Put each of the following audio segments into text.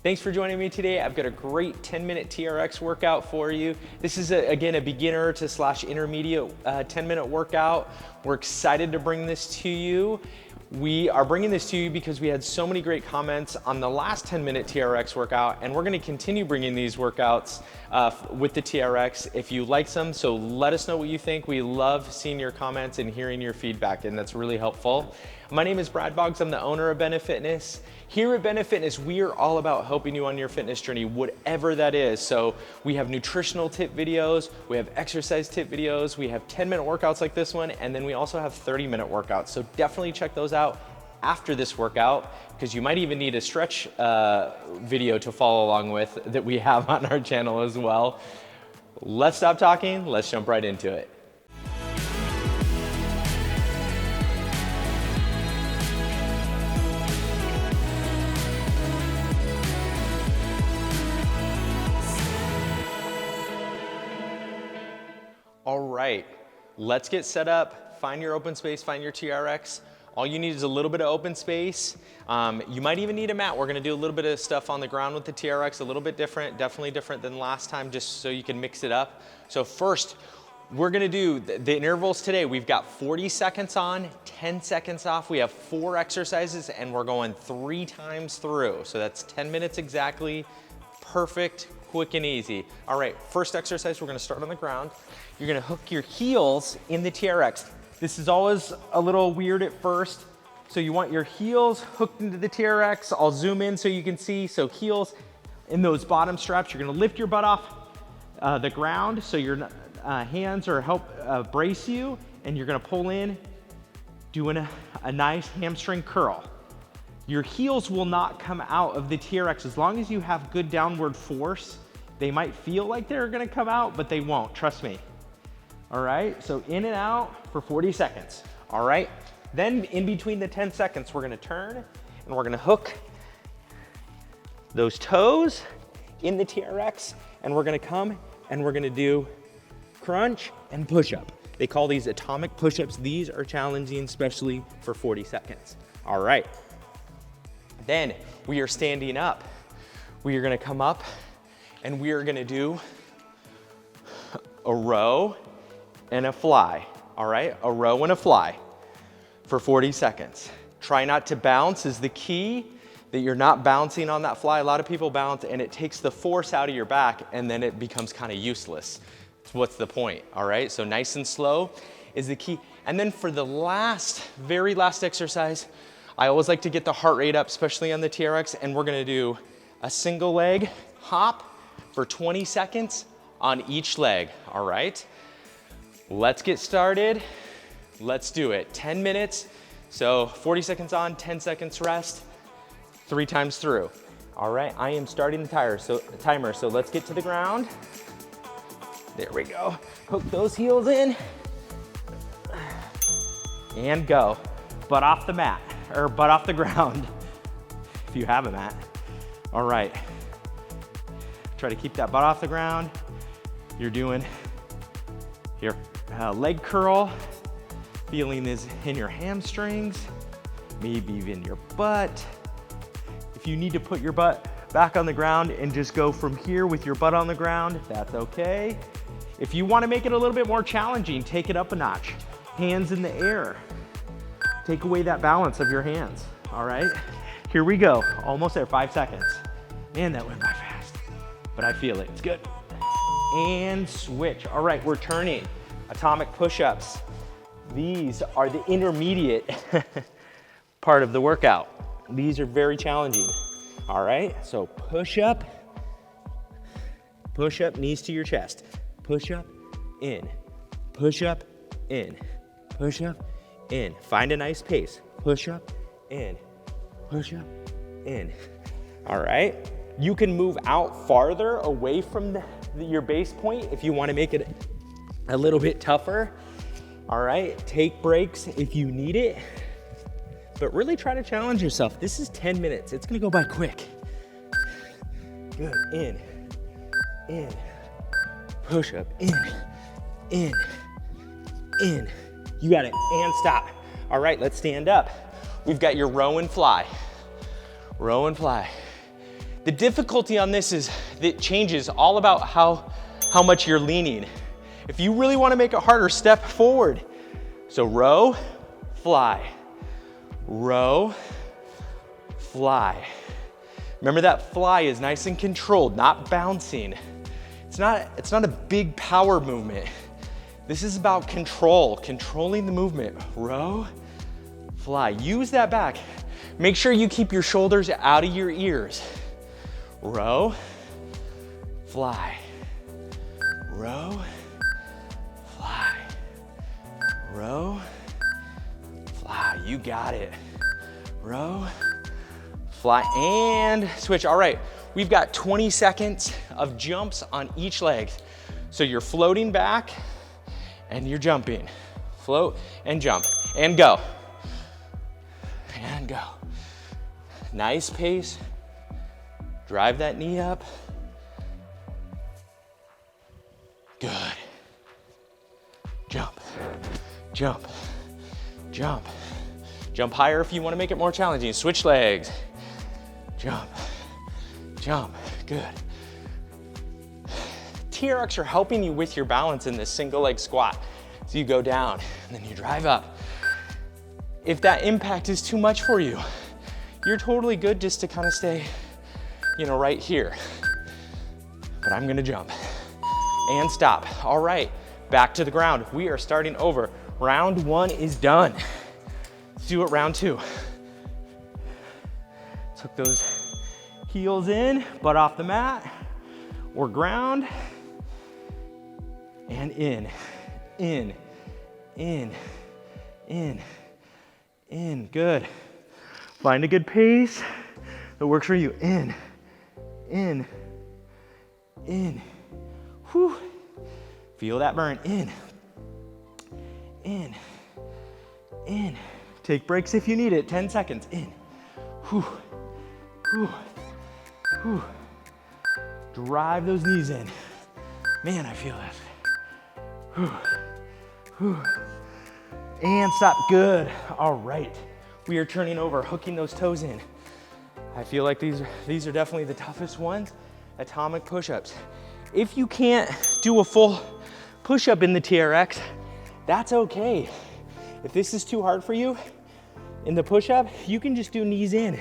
Thanks for joining me today. I've got a great 10-minute TRX workout for you. This is, again, a beginner to slash intermediate 10-minute workout. We're excited to bring this to you. We are bringing this to you because we had so many great comments on the last 10-minute TRX workout, and we're gonna continue bringing these workouts with the TRX if you like them, so let us know what you think. We love seeing your comments and hearing your feedback, and that's really helpful. My name is Brad Boggs. I'm the owner of Bennett Fitness. Here at Bennett Fitness, we are all about helping you on your fitness journey, whatever that is. So we have nutritional tip videos, we have exercise tip videos, we have 10-minute workouts like this one, and then we also have 30-minute workouts. So definitely check those out after this workout, because you might even need a stretch video to follow along with that we have on our channel as well. Let's stop talking, let's jump right into it. All right, let's get set up. Find your open space, find your TRX. All you need is a little bit of open space. You might even need a mat. We're gonna do a little bit of stuff on the ground with the TRX, a little bit different, definitely different than last time, just so you can mix it up. So first, we're gonna do the intervals today. We've got 40 seconds on, 10 seconds off. We have 4 exercises and we're going 3 times through. So that's 10 minutes exactly, perfect, quick and easy. All right, first exercise, we're gonna start on the ground. You're gonna hook your heels in the TRX. This is always a little weird at first. So you want your heels hooked into the TRX. I'll zoom in so you can see. So heels in those bottom straps, you're gonna lift your butt off the ground so your hands are help brace you, and you're gonna pull in, doing a nice hamstring curl. Your heels will not come out of the TRX as long as you have good downward force. They might feel like they're gonna come out, but they won't, trust me. All right, so in and out for 40 seconds. All right, then in between the 10 seconds, we're gonna turn and we're gonna hook those toes in the TRX, and we're gonna come and we're gonna do crunch and push-up. They call these atomic push-ups. These are challenging, especially for 40 seconds. All right, then we are standing up. We are gonna come up and we are gonna do a row and a fly, all right? A row and a fly for 40 seconds. Try not to bounce is the key, that you're not bouncing on that fly. A lot of people bounce and it takes the force out of your back and then it becomes kind of useless. What's the point, all right? So nice and slow is the key. And then for the very last exercise, I always like to get the heart rate up, especially on the TRX, and we're gonna do a single leg hop for 20 seconds on each leg, all right? Let's get started. Let's do it. 10 minutes, so 40 seconds on, 10 seconds rest, 3 times through. All right, I am starting the timer, so let's get to the ground. There we go. Hook those heels in and go. Butt off the mat, or butt off the ground, if you have a mat. All right, try to keep that butt off the ground. You're doing your leg curl, feeling this in your hamstrings, maybe even your butt. If you need to put your butt back on the ground and just go from here with your butt on the ground, that's okay. If you want to make it a little bit more challenging, take it up a notch. Hands in the air. Take away that balance of your hands, all right? Here we go, almost there, 5 seconds. Man, that went by fast, but I feel it, it's good. And switch. All right, we're turning. Atomic push-ups. These are the intermediate part of the workout. These are very challenging. All right, so push up, knees to your chest. Push up, in, push up, in, push up, in. Find a nice pace. Push up, in, push up, in. All right, you can move out farther away from your base point if you want to make it a little bit tougher. All right, take breaks if you need it, but really try to challenge yourself. This is 10 minutes. It's gonna go by quick. Good, in, push up, in. You got it, and stop. All right, let's stand up. We've got your row and fly. Row and fly. The difficulty on this is it changes all about how much you're leaning. If you really want to make it harder, step forward. So row, fly, row, fly. Remember that fly is nice and controlled, not bouncing. It's not a big power movement. This is about control, controlling the movement. Row, fly. Use that back. Make sure you keep your shoulders out of your ears. Row, fly, row, fly, row, fly. You got it. Row, fly, and switch. All right, we've got 20 seconds of jumps on each leg. So you're floating back and you're jumping. Float and jump and go. And go. Nice pace. Drive that knee up. Good. Jump, jump, jump. Jump higher if you want to make it more challenging. Switch legs. Jump, jump, good. TRX are helping you with your balance in this single leg squat. So you go down and then you drive up. If that impact is too much for you, you're totally good just to kind of stay, right here. But I'm gonna jump and stop. All right, back to the ground. We are starting over. Round one is done. Let's do it round two. Tuck those heels in, butt off the mat or ground, and in, in, in, in, in. Good. Find a good pace that works for you. In, in, in. Whew. Feel that burn. In, in, in. Take breaks if you need it. 10 seconds. In. Whew. Whew. Whew. Drive those knees in. Man, I feel that. Whew. Whew. And stop. Good. All right. We are turning over, hooking those toes in. I feel like these are definitely the toughest ones. Atomic push-ups. If you can't do a full push-up in the TRX, that's okay. If this is too hard for you in the push-up, you can just do knees in.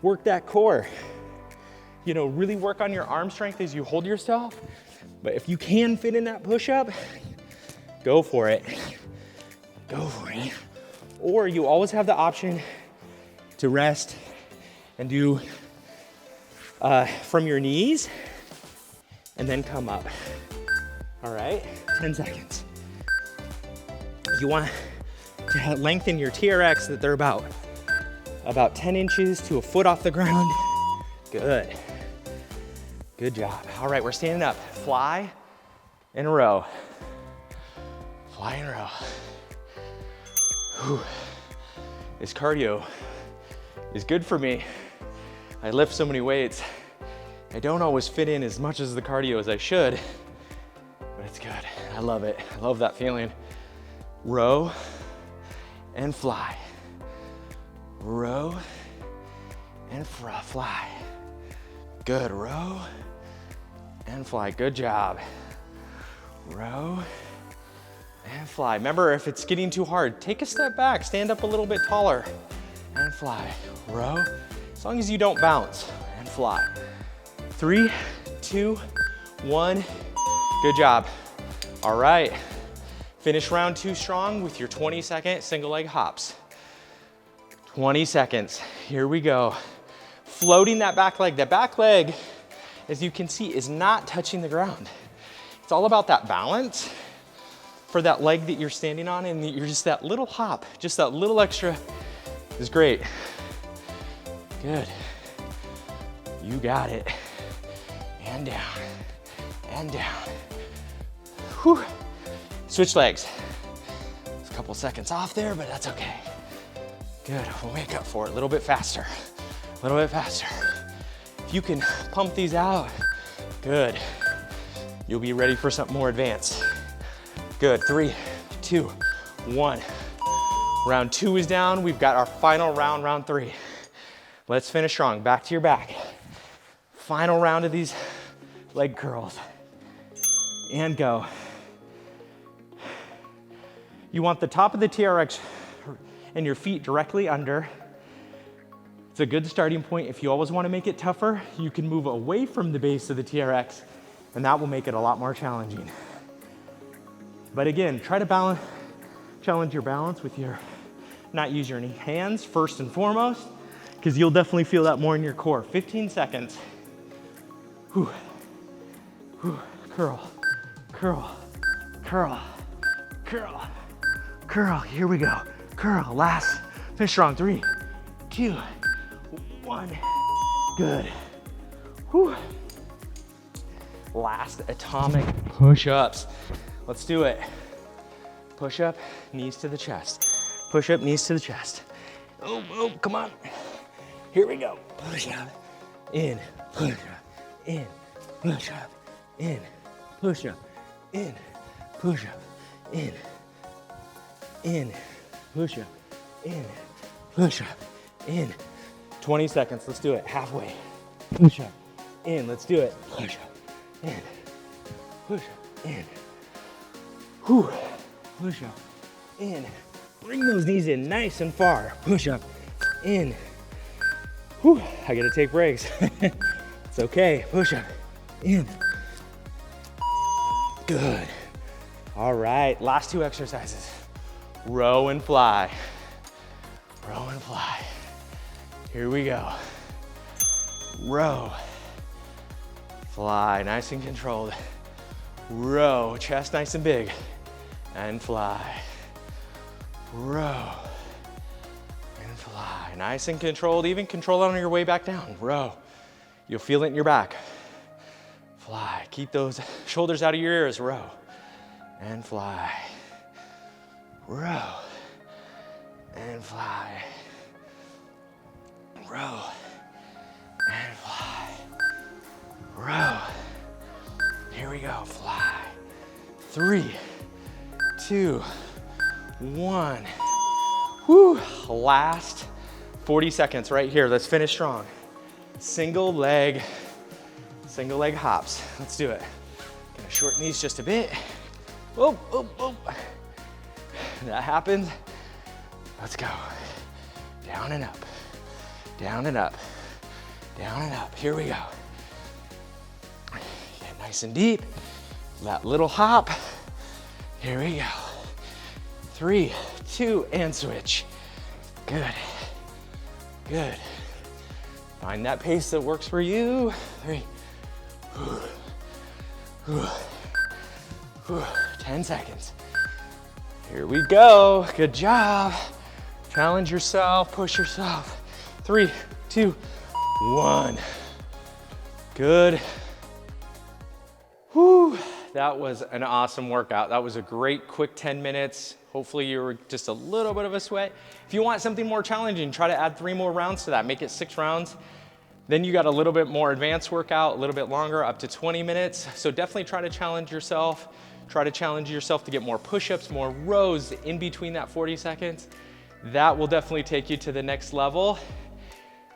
Work that core. Really work on your arm strength as you hold yourself. But if you can fit in that push-up, go for it. Go for it. Or you always have the option to rest and do from your knees and then come up. All right, 10 seconds. You want to lengthen your TRX that they're about 10 inches to a foot off the ground. Good. Good job. All right, we're standing up. Fly in a row. Fly in a row. Whew. This cardio is good for me. I lift so many weights. I don't always fit in as much as the cardio as I should, but it's good. I love it. I love that feeling. Row and fly. Row and fly. Good. Row and fly. Good job. Row and fly. Remember, if it's getting too hard, take a step back, stand up a little bit taller, and fly. Row, as long as you don't bounce, and fly. 3, 2, 1. Good job. All right. Finish round two strong with your 20-second single leg hops. 20 seconds. Here we go. Floating that back leg. That back leg, as you can see, is not touching the ground. It's all about that balance for that leg that you're standing on, and you're just that little hop, just that little extra is great. Good. You got it. And down, and down. Whew. Switch legs. It's a couple seconds off there, but that's okay. Good, we'll make up for it a little bit faster. A little bit faster. If you can pump these out, good. You'll be ready for something more advanced. Good, 3, 2, 1. Round two is down. We've got our final round, round three. Let's finish strong. Back to your back. Final round of these leg curls. And go. You want the top of the TRX and your feet directly under. It's a good starting point. If you always want to make it tougher, you can move away from the base of the TRX, and that will make it a lot more challenging. But again, try to challenge your balance with not use your hands first and foremost, because you'll definitely feel that more in your core. 15 seconds. Whew. Whew. Curl, curl, curl, curl, curl. Here we go. Curl, last, finish strong. 3, 2, 1. Good. Whew. Last atomic push-ups. Let's do it. Push up, knees to the chest. Push up, knees to the chest. Oh, oh, come on. Here we go. Push up, in, push up, in, push up, in, push up, in, push up, in, push up, in, push up, in. 20 seconds, let's do it. Halfway. Push up, in, let's do it. Push up, in, push up, in. Whew. Push up, in. Bring those knees in nice and far. Push up, in. Whew. I gotta take breaks. It's okay. Push up, in. Good. All right, last 2 exercises. Row and fly. Row and fly. Here we go. Row. Fly, nice and controlled. Row, chest nice and big. And fly. Row. And fly, nice and controlled. Even control it on your way back down. Row. You'll feel it in your back. Fly, keep those shoulders out of your ears. Row. And fly. Row. And fly. Row. And fly. Row. Here we go, fly. 3, 2, 1. Whew. Last 40 seconds right here. Let's finish strong. Single leg hops. Let's do it. Gonna shorten these just a bit. Oh, oh, oh. That happens. Let's go. Down and up. Down and up. Down and up. Here we go. Get nice and deep. That little hop. Here we go. 3, 2, and switch. Good. Good. Find that pace that works for you. 3. 10 seconds. Here we go. Good job. Challenge yourself, push yourself. 3, 2, 1. Good. Whew. That was an awesome workout. That was a great quick 10 minutes. Hopefully you were just a little bit of a sweat. If you want something more challenging, try to add 3 more rounds to that. Make it 6 rounds. Then you got a little bit more advanced workout, a little bit longer, up to 20 minutes. So definitely try to challenge yourself. Try to challenge yourself to get more push-ups, more rows in between that 40 seconds. That will definitely take you to the next level.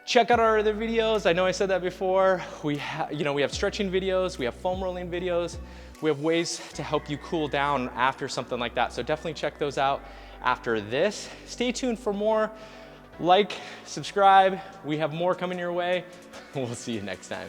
Check out our other videos. I know I said that before. We have stretching videos, we have foam rolling videos. We have ways to help you cool down after something like that. So definitely check those out after this. Stay tuned for more. Like, subscribe. We have more coming your way. We'll see you next time.